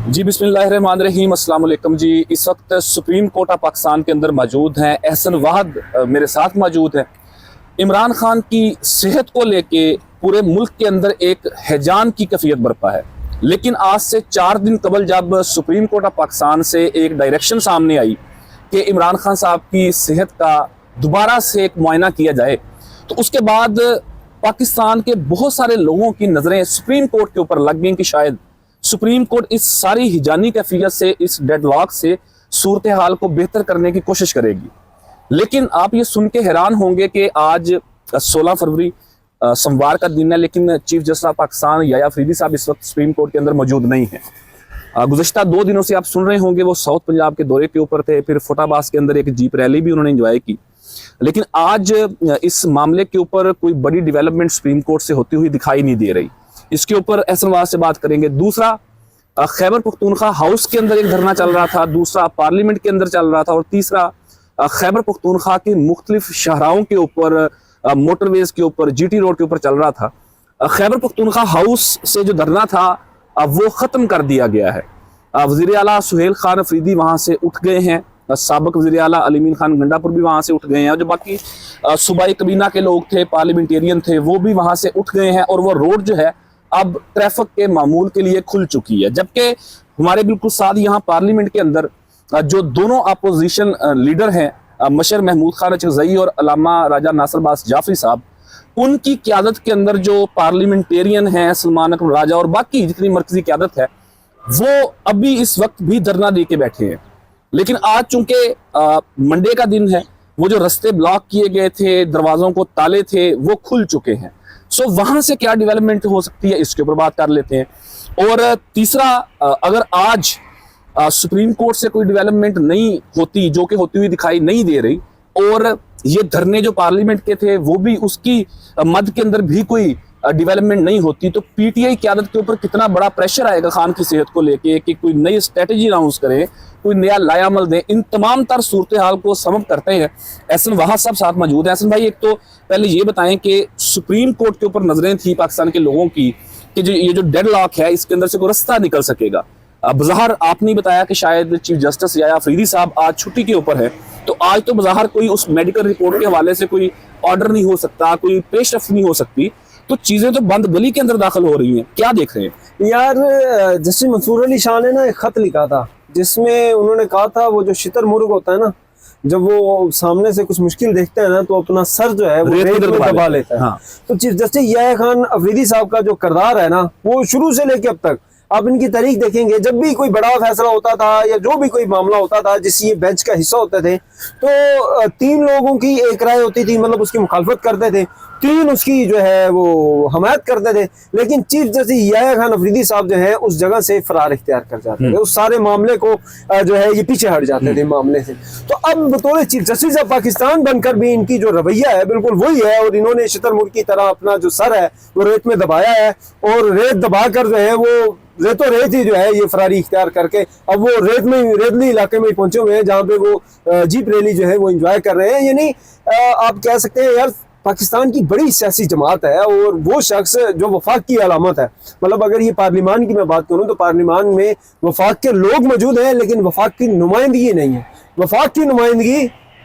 जी बिस्मिल्लाहिर्रहमानिर्रहीम, अस्सलाम वालेकुम जी। इस वक्त सुप्रीम कोर्ट ऑफ पाकिस्तान के अंदर मौजूद हैं एहसन वाहद मेरे साथ मौजूद हैं। इमरान खान की सेहत को लेके पूरे मुल्क के अंदर एक हैजान की कैफियत बरपा है, लेकिन आज से 4 दिन कबल जब सुप्रीम कोर्ट ऑफ पाकिस्तान से एक डायरेक्शन सामने आई कि इमरान खान साहब की सेहत का दोबारा से एक मुआयना किया जाए, तो उसके बाद पाकिस्तान के बहुत सारे लोगों की नज़रें सुप्रीम कोर्ट के ऊपर लग गई कि शायद सुप्रीम कोर्ट इस सारी हिजानी कैफियत से, इस डेडलॉक से सूरत हाल को बेहतर करने की कोशिश करेगी। लेकिन आप ये सुन के हैरान होंगे कि आज 16 फरवरी सोमवार का दिन है, लेकिन chief justice of Pakistan Yahya Afridi साहब इस वक्त सुप्रीम कोर्ट के अंदर मौजूद नहीं है। गुज़श्ता 2 दिनों से आप सुन रहे होंगे वो साउथ पंजाब के दौरे के ऊपर थे, फिर फटाबास के अंदर एक जीप रैली भी उन्होंने एंजॉय की। लेकिन आज इस मामले के ऊपर कोई बड़ी डेवलपमेंट सुप्रीम कोर्ट से होती हुई दिखाई नहीं दे रही। इसके ऊपर एहसनवाज से बात करेंगे। दूसरा, खैबर पख्तूनख्वा हाउस के अंदर एक धरना चल रहा था, दूसरा पार्लियामेंट के अंदर चल रहा था, और तीसरा खैबर पख्तूनख्वा की मुख्तलिफ शहराओं के ऊपर, मोटरवेज के ऊपर, जीटी रोड के ऊपर चल रहा था। खैबर पख्तूनख्वा हाउस से जो धरना था वो ख़त्म कर दिया गया है। वज़ीर आला सुहेल खान अफरीदी वहाँ से उठ गए हैं, साबिक वज़ीर आला अलीमीन खान गंडापुर भी वहाँ से उठ गए हैं, और जो बाकी सूबाई कबीना के लोग थे, पार्लियामेंटेरियन थे, वो भी वहाँ से उठ गए हैं, और वो रोड जो है अब ट्रैफिक के मामूल के लिए खुल चुकी है। जबकि हमारे बिल्कुल साथ यहाँ पार्लियामेंट के अंदर जो दोनों अपोजिशन लीडर हैं, मशर महमूद खान अचगज़ई और अल्लामा राजा नासिर अब्बास जाफरी साहब, उनकी क़यादत के अंदर जो पार्लियामेंटेरियन हैं, सलमान अकबर राजा और बाकी जितनी मरकजी क़यादत है, वो अभी इस वक्त भी धरना दे के बैठे हैं। लेकिन आज चूंकि मंडे का दिन है, वो जो रास्ते ब्लॉक किए गए थे, दरवाज़ों को ताले थे, वो खुल चुके हैं। सो वहाँ से क्या डेवलपमेंट हो सकती है, इसके ऊपर बात कर लेते हैं। और तीसरा, अगर आज सुप्रीम कोर्ट से कोई डेवलपमेंट नहीं होती, जो कि होती हुई दिखाई नहीं दे रही, और ये धरने जो पार्लियामेंट के थे वो भी उसकी मद के अंदर भी कोई डेवलपमेंट नहीं होती, तो पीटीआई क़यादत के ऊपर कितना बड़ा प्रेशर आएगा खान की सेहत को लेके कि कोई नई स्ट्रेटजी अनाउंस करें, कोई नया लायामल दें। इन तमाम तर सूरत हाल को समझ करते हैं एहसन वाहद साहब साथ मौजूद हैं। एहसन भाई, एक तो पहले ये बताएं कि सुप्रीम कोर्ट के ऊपर नजरें थी पाकिस्तान के लोगों की कि ये जो डेडलॉक है, इसके अंदर से कोई रास्ता निकल सकेगा। बज़ाहिर आपने बताया कि शायद चीफ जस्टिस याया अफरीदी साहब आज छुट्टी के ऊपर है, तो आज तो बज़ाहिर कोई उस मेडिकल रिपोर्ट के हवाले से कोई ऑर्डर नहीं हो सकता, कोई पेशरफ्त नहीं हो सकती, तो चीजें तो बंद गली के अंदर दाखिल हो रही हैं। क्या देख रहे हैं यार? जस्टिस मंसूर अली शाह ने ना एक खत लिखा था, जिसमें उन्होंने कहा था वो जो शितर मुर्ग होता है ना, जब वो सामने से कुछ मुश्किल देखते हैं ना, तो अपना सर जो है वो रेत में दबा लेता है। हाँ। तो चीफ जस्टिस याया खान अफरीदी साहब का जो किरदार है ना, वो शुरू से लेके अब तक आप इनकी तारीख देखेंगे, जब भी कोई बड़ा फैसला होता था या जो भी कोई मामला होता था जिससे ये बेंच का हिस्सा होते थे, तो 3 लोगों की एक राय होती थी, मतलब उसकी मुखालफत करते थे, 3 उसकी जो है वो हमायत करते थे। लेकिन चीफ जस्टिस याया खान अफरीदी साहब जो है उस जगह से फरार इख्तियार कर जाते थे, उस सारे मामले को जो है ये पीछे हट जाते थे मामले से। तो अब बतौर चीफ जस्टिस ऑफ पाकिस्तान बनकर भी इनकी जो रवैया है बिल्कुल वही है, और इन्होंने शुतुरमुर्ग की तरह अपना जो सर है वो रेत में दबाया है, और रेत दबाकर जो है वो रेतो रेत ही जो है ये फरारी इख्तियार करके अब वो रेतली इलाके में पहुंचे हुए हैं, जहाँ पे वो जीप रैली जो है वो एंजॉय कर रहे हैं। यानी आप कह सकते हैं यार, पाकिस्तान की बड़ी सियासी जमात है, और वो शख्स जो वफाक की अलामत है, मतलब अगर ये पार्लियामान की मैं बात करूं तो पार्लियामान में वफाक के लोग मौजूद हैं, लेकिन वफाक की नुमाइंदगी नहीं है। वफाक की नुमाइंदगी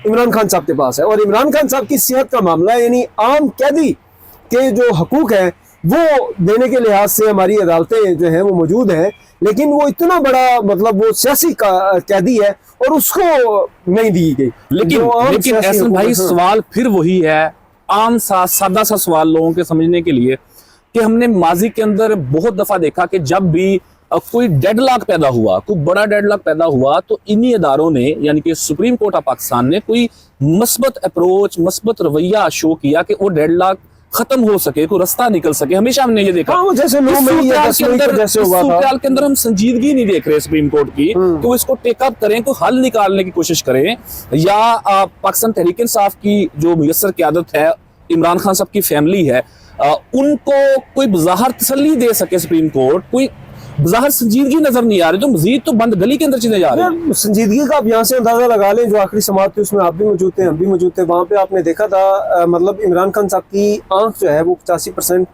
इमरान खान साहब के पास है, और इमरान खान साहब की सेहत का मामला है, यानी आम कैदी के जो हकूक है वो देने के लिहाज से हमारी अदालतें जो हैं वो मौजूद हैं, लेकिन वो इतना बड़ा मतलब वो सियासी कैदी है और उसको नहीं दी गई। लेकिन एहसन भाई, सवाल फिर वही है, आम सा सादा सा सवाल लोगों के समझने के लिए, कि हमने माजी के अंदर बहुत दफा देखा कि जब भी कोई डेडलॉक पैदा हुआ, कोई बड़ा डेडलॉक पैदा हुआ, तो इन्हीं अदारों ने, यानी कि सुप्रीम कोर्ट ऑफ पाकिस्तान ने कोई मस्बत अप्रोच, मस्बत रवैया शो किया कि वो डेडलॉक खत्म हो सके, कोई रास्ता निकल सके। हमेशा हमने ये देखा। हाँ, जैसे सूरत के अंदर हम संजीदगी नहीं देख रहे सुप्रीम कोर्ट की कि वो इसको टेकअप करें, कोई हल निकालने की कोशिश करें, या पाकिस्तान तहरीक इंसाफ की जो मुयस्सर क़यादत है, इमरान खान साहब की फैमिली है, उनको कोई बज़ाहिर तसल्ली दे सके सुप्रीम कोर्ट। कोई बज़ाहिर संजीदगी नजर नहीं आ रही, तो मजीद तो बंद गली के अंदर चीजें जा रही हैं। संजीदगी का आप यहाँ से अंदाजा लगा लें, जो आखिरी समाअत थी उसमें आप भी मौजूद थे, हम भी मौजूद थे, वहाँ पे आपने देखा था मतलब इमरान खान साहब की आंख जो है वो 85%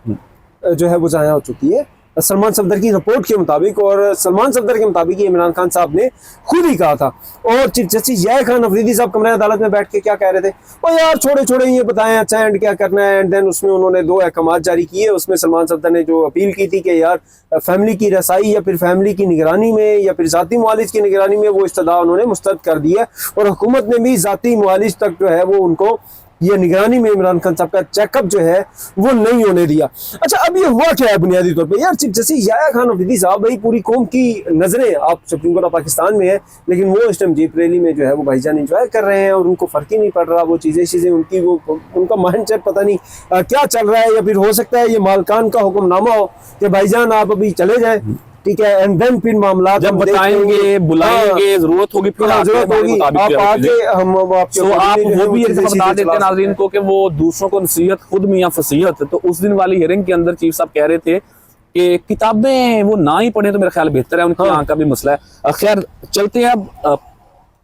जो है वो ज़ाया हो चुकी है, सलमान सफदर की रिपोर्ट के मुताबिक, और सलमान सफदर के मुताबिक इमरान खान साहब ने खुद ही कहा था। और चीफ जस्टिस याहिया खान अफरीदी साहब कमरे अदालत में बैठ के क्या कह रहे थे, ओ यार छोड़े छोड़े ये बताएं अच्छा एंड क्या करना है। एंड देन उसमें उन्होंने 2 अहकाम जारी किए। उसमें सलमान सफदर ने जो अपील की थी कि यार फैमिली की रसाई या फिर फैमिली की निगरानी में या फिर ज़ाती मुआलिज की निगरानी में, वो इस्तदा उन्होंने मुस्तरद कर दिया। और हुकूमत ने भी ज़ाती मुआलिज तक जो है वो उनको ये निगरानी में इमरान खान साहब का चेकअप जो है वो नहीं होने दिया। अच्छा, अब ये हुआ क्या है बुनियादी तौर पे, यार चीफ जस्टिस याहिया खान अफरीदी साहब, भाई पूरी कौम की नजरें आप सुप्रीम कोर्ट ऑफ पाकिस्तान में है, लेकिन वो इस टाइम जीप रैली में जो है वो भाईजान इंजॉय कर रहे हैं और उनको फर्क ही नहीं पड़ रहा। वो चीजें उनकी, वो उनका माइंड सेट पता नहीं क्या चल रहा है, या फिर हो सकता है ये मालकान का हुक्मनामा हो कि भाईजान आप अभी चले जाए, ठीक है, एंड देन फिर मामला जब बताएंगे, बुलाएंगे, जरूरत होगी फिर जरूरत होगी आप आगे हम आपके। तो आप वो भी एक दफा बता देते हैं नाज़रीन को कि वो दूसरों को नसीहत खुद मियां फसीहत। तो उस दिन वाली हियरिंग के अंदर चीफ साहब कह रहे थे कि किताबें वो ना ही पढ़े तो मेरा ख्याल बेहतर है, उनकी आंख का भी मसला है। खैर चलते हैं अब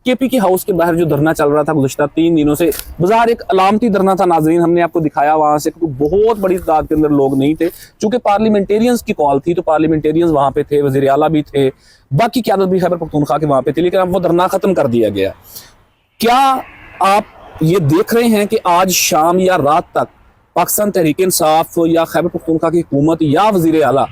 केपीके हाउस के बाहर जो धरना चल रहा था गुज़श्ता 3 दिनों से, बाजार एक अलामती धरना था नाज़रीन, हमने आपको दिखाया वहां से बहुत बड़ी तादाद के अंदर लोग नहीं थे, चूंकि पार्लियामेंटेरियंस की कॉल थी तो पार्लियामेंटेरियंस वहां पे थे, वज़ीर आला भी थे, बाकी क़यादत भी खैबर पख्तूनख्वा के वहां पे थी, लेकिन अब वो धरना खत्म कर दिया गया। क्या आप ये देख रहे हैं कि आज शाम या रात तक पाकिस्तान तहरीक इंसाफ या खैबर पख्तूनख्वा की हुकूमत या वज़ीर आला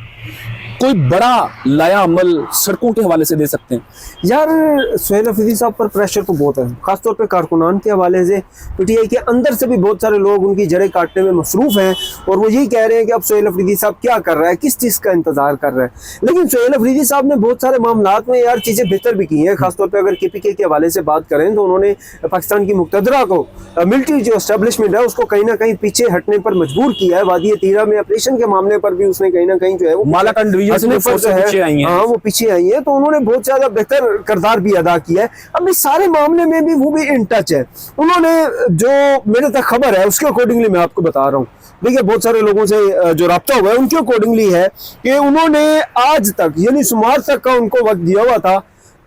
कोई बड़ा लाया अमल सड़कों के हवाले से दे सकते हैं? यार सुहेल अफरीदी साहब पर प्रेशर तो बहुत है, खासतौर पे कारकुनान के हवाले से। पीटीआई के अंदर से भी बहुत सारे लोग उनकी जड़ें काटने में मसरूफ हैं और वो यही कह रहे हैं कि अब सुहेल अफरीदी साहब क्या कर रहा है, किस चीज़ का इंतजार कर रहा है। लेकिन सुहेल अफरीदी साहब ने बहुत सारे मामलात में यार चीज़ें बेहतर भी की हैं। खासतौर पर अगर केपीके के हवाले से बात करें तो उन्होंने पाकिस्तान की मुक़तदरा को, मिलिट्री जो एस्टेब्लिशमेंट है उसको कहीं ना कहीं पीछे हटने पर मजबूर किया है। वादी तीरा में ऑपरेशन के मामले पर भी उसने कहीं ना कहीं जो है वो मालाकंड पीछे आई हैं। हाँ, वो पीछे आई है, तो उन्होंने बहुत ज्यादा बेहतर किरदार भी अदा किया है। अब इस सारे मामले में भी वो भी इन टच है। उन्होंने जो मेरे तक खबर है उसके अकॉर्डिंगली मैं आपको बता रहा हूँ, देखिए बहुत सारे लोगों से जो राब्ता हुआ है उनके अकॉर्डिंगली है कि उन्होंने आज तक यानी सोमवार तक का उनको वक्त दिया हुआ था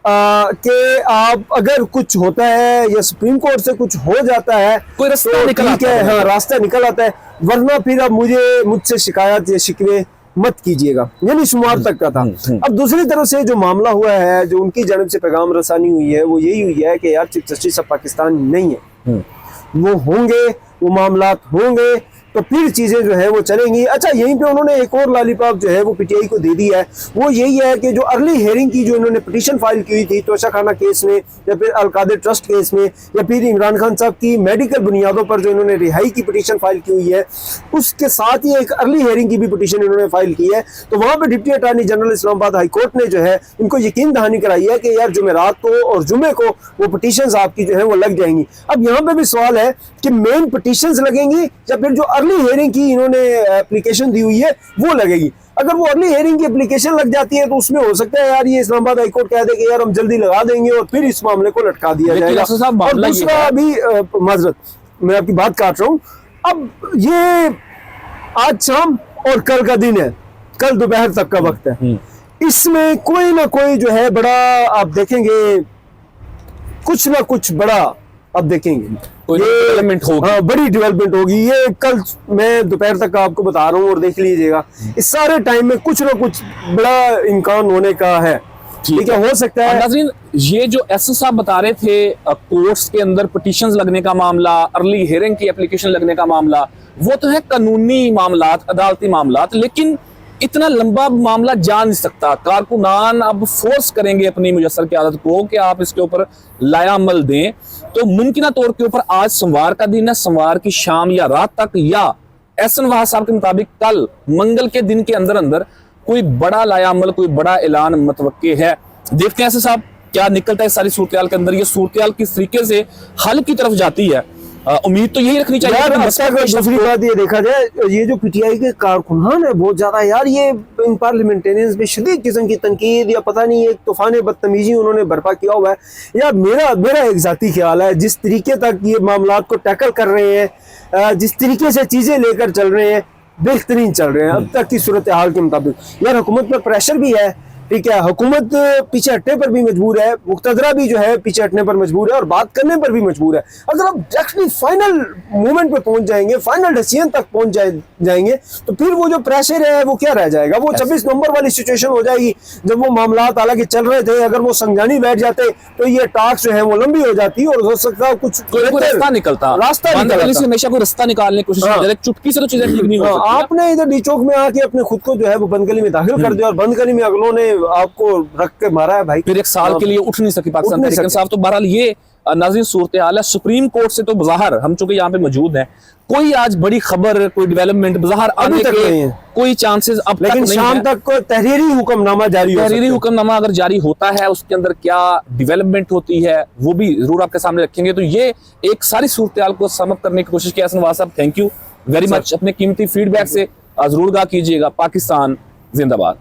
कि आप अगर कुछ होता है या सुप्रीम कोर्ट से कुछ हो जाता है कोई रास्ता तो निकल आता है, हाँ रास्ता निकल आता है, वरना फिर अब मुझसे शिकायत या शिकवे मत कीजिएगा, यानी सोमवार तक का था। अब दूसरी तरफ से जो मामला हुआ है, जो उनकी जानब से पैगाम रसानी हुई है, वो यही हुई है कि यार चीफ जस्टिस ऑफ पाकिस्तान नहीं है, वो होंगे, वो मामलात होंगे तो फिर चीजें जो है वो चलेंगी। अच्छा, यहीं पे उन्होंने एक और लॉलीपॉप जो है वो पीटीआई को दे दी है, वो यही है कि जो अर्ली हेयरिंग की जो इन्होंने पिटीशन फाइल की हुई थी तोशाखाना केस में या फिर अलकादिर ट्रस्ट केस में या फिर इमरान खान साहब की मेडिकल बुनियादों पर जो इन्होंने रिहाई की पिटीशन फाइल की हुई है, उसके साथ ही एक अर्ली हेयरिंग की भी पिटीशन इन्होंने फाइल की है। तो वहाँ पर deputy attorney general Islamabad high court ने जो है इनको यकीन दहानी कराई है कि यार जुमेरात को और जुमे को वो पिटीशन आपकी जो है वो लग जाएंगी। अब यहाँ पे भी सवाल है कि मेन पिटीशंस लगेंगी या फिर जो अर्ली हेयरिंग की इन्होंने एप्लीकेशन दी हुई है वो लगेगी। अगर वो अर्ली हेयरिंग की एप्लीकेशन लग जाती है तो उसमें हो सकता है यार ये इस्लामाबाद हाई कोर्ट कह दे कि यार हम जल्दी लगा देंगे और फिर इस मामले को लटका दिया जाएगा। और दूसरा अभी माजरत मैं आपकी बात काट रहा हूँ, अब ये आज शाम और कल का दिन है, कल दोपहर तक का वक्त है, इसमें कोई ना कोई जो है बड़ा आप देखेंगे, कुछ ना कुछ बड़ा आप देखेंगे, कोई डेवलपमेंट होगी। हाँ, बड़ी डेवलपमेंट होगी। ये कल मैं दोपहर तक का आपको बता रहा हूँ और देख लीजिएगा, इस सारे टाइम में कुछ ना कुछ बड़ा इम्कान होने का है। ठीक है, हो सकता है। नाज़रीन, ये जो एसएस साहब बता रहे थे कोर्ट्स के अंदर पिटीशंस लगने का मामला, अर्ली हियरिंग की एप्लीकेशन लगने का मामला, वो तो है कानूनी मामलात, अदालती मामलात, लेकिन इतना लंबा मामला जा नहीं सकता। कारकुनान अब फोर्स करेंगे अपनी मुयस्सर क़यादत को कि आप इसके ऊपर लाया अमल दें, तो मुमकिन तौर के ऊपर आज सोमवार का दिन है, सोमवार की शाम या रात तक या एहसन वहाब साहब के मुताबिक कल मंगल के दिन के अंदर अंदर कोई बड़ा लाया अमल, कोई बड़ा ऐलान मतवक्के है। देखते हैं एहसन साहब क्या निकलता है सारी सूरत के अंदर, ये सूरत किस तरीके से हल की तरफ जाती है। उम्मीद तो यही रखनी चाहिए। दूसरी बात ये देखा जाए, ये जो पीटीआई के कारकुनान है बहुत ज्यादा यार, ये इन पार्लियामेंटेरियंस में शदीद किस्म की तनकीद या पता नहीं एक तूफान बदतमीजी उन्होंने बर्पा किया हुआ है। यार मेरा एक जाती ख्याल है, जिस तरीके तक ये मामलात को टैकल कर रहे हैं, जिस तरीके से चीजें लेकर चल रहे हैं, बेहतरीन चल रहे हैं अब तक की सूरत हाल के मुताबिक। यार हुकूमत पर प्रेशर भी है ठीक है, हुकूमत पीछे हटने पर भी मजबूर है, मुक्तदरा भी जो है पीछे हटने पर मजबूर है और बात करने पर भी मजबूर है। अगर आप डायरेक्टली फाइनल मोमेंट पे पहुंच जाएंगे, फाइनल डिसीजन तक पहुंच जाएंगे, तो फिर वो जो प्रेशर है वो क्या रह जाएगा? वो 26 नवंबर वाली सिचुएशन हो जाएगी जब वो मामला हालांकि चल रहे थे, अगर वो संजानी बैठ जाते तो ये टास्क जो है वो लंबी हो जाती और हो सकता है कुछ रास्ता निकलता, हमेशा कोई रास्ता निकालने की कोशिश की, चुटकी से तो चीजें ठीक नहीं हो सकती। आपने इधर डी चौक में आके अपने खुद को जो है वो बंदगली में दाखिल कर दिया और बंदगली में अगलों ने आपको रख के मारा है भाई। फिर एक साल के लिए उठ नहीं सकी पाकिस्तान तहरीक इंसाफ। तो बहरहाल ये नाज़रीन सूरत हाल है। सुप्रीम कोर्ट से तो बाहर हम चूंकि यहाँ पे मौजूद हैं, कोई आज बड़ी खबर, कोई डेवलपमेंट बाहर आने के कोई चांसेस अब तक नहीं है। शाम तक कोई तहरीरी हुक्मनामा जारी, तहरीरी हुक्मनामा अगर जारी होता है, उसके अंदर क्या डेवलपमेंट होती है वो भी जरूर आपके सामने रखेंगे। तो ये एक सारी सूरत हाल को समअप करने की कोशिश की। हसन नवाज साहब, थैंक यू वेरी मच। अपने कीमती फीडबैक से जरूर आगाह कीजिएगा। पाकिस्तान जिंदाबाद।